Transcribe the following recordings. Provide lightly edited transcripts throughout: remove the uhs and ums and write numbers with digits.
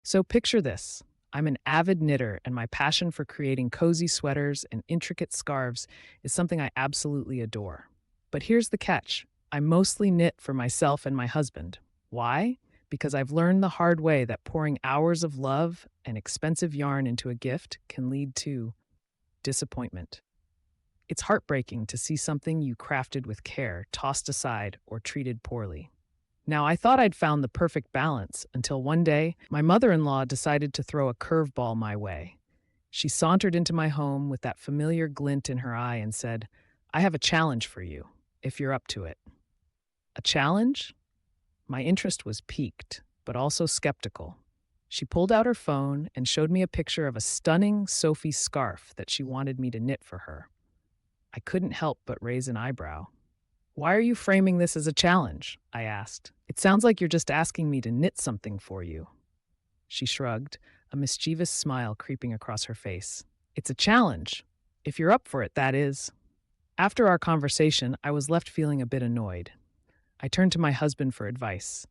So picture this. I'm an avid knitter, and my passion for creating cozy sweaters and intricate scarves is something I absolutely adore. But here's the catch: I mostly knit for myself and my husband. Why? Because I've learned the hard way that pouring hours of love and expensive yarn into a gift can lead to disappointment. It's heartbreaking to see something you crafted with care tossed aside or treated poorly. Now, I thought I'd found the perfect balance until one day my mother in law decided to throw a curveball my way. She sauntered into my home with that familiar glint in her eye and said, "I have a challenge for you, if you're up to it." A challenge? My interest was piqued, but also skeptical. She pulled out her phone and showed me a picture of a stunning Sophie scarf that she wanted me to knit for her. I couldn't help but raise an eyebrow. "Why are you framing this as a challenge?" I asked. "It sounds like you're just asking me to knit something for you." She shrugged, a mischievous smile creeping across her face. "It's a challenge. If you're up for it, that is." After our conversation, I was left feeling a bit annoyed. I turned to my husband for advice.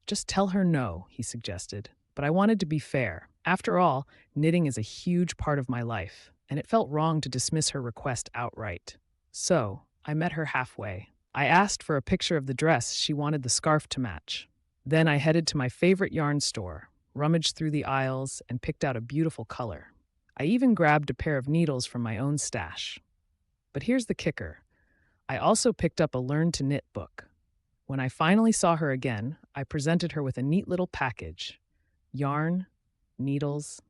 "Just tell her no," he suggested. But I wanted to be fair. After all, knitting is a huge part of my life, and it felt wrong to dismiss her request outright. So, I met her halfway. I asked for a picture of the dress she wanted the scarf to match. Then I headed to my favorite yarn store, rummaged through the aisles, and picked out a beautiful color. I even grabbed a pair of needles from my own stash. But here's the kicker. I also picked up a Learn to Knit book. When I finally saw her again, I presented her with a neat little package: yarn, needles,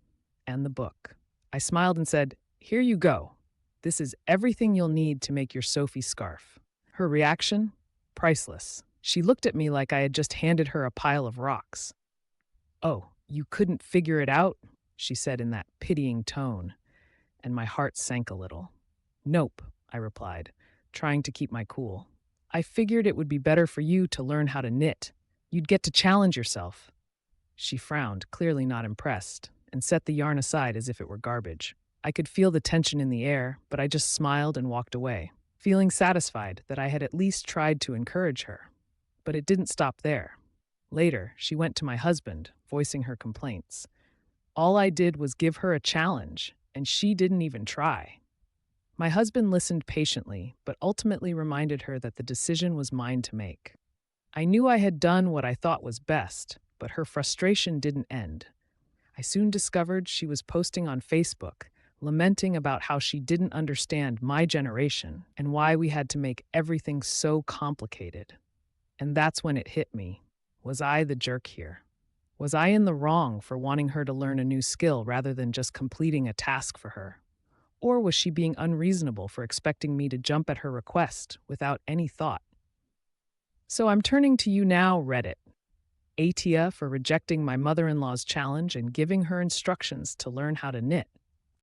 and the book. I smiled and said, "Here you go. This is everything you'll need to make your Sophie scarf." Her reaction? Priceless. She looked at me like I had just handed her a pile of rocks. "Oh, you couldn't figure it out?" she said in that pitying tone, and my heart sank a little. "Nope," I replied, trying to keep my cool. "I figured it would be better for you to learn how to knit. You'd get to challenge yourself." She frowned, clearly not impressed, and set the yarn aside as if it were garbage. I could feel the tension in the air, but I just smiled and walked away, feeling satisfied that I had at least tried to encourage her. But it didn't stop there. Later, she went to my husband, voicing her complaints. All I did was give her a challenge, and she didn't even try. My husband listened patiently, but ultimately reminded her that the decision was mine to make. I knew I had done what I thought was best, but her frustration didn't end. I soon discovered she was posting on Facebook, lamenting about how she didn't understand my generation and why we had to make everything so complicated. And that's when it hit me. Was I the jerk here? Was I in the wrong for wanting her to learn a new skill rather than just completing a task for her? Or was she being unreasonable for expecting me to jump at her request without any thought? So I'm turning to you now, Reddit. AITA for rejecting my mother in law's challenge and giving her instructions to learn how to knit.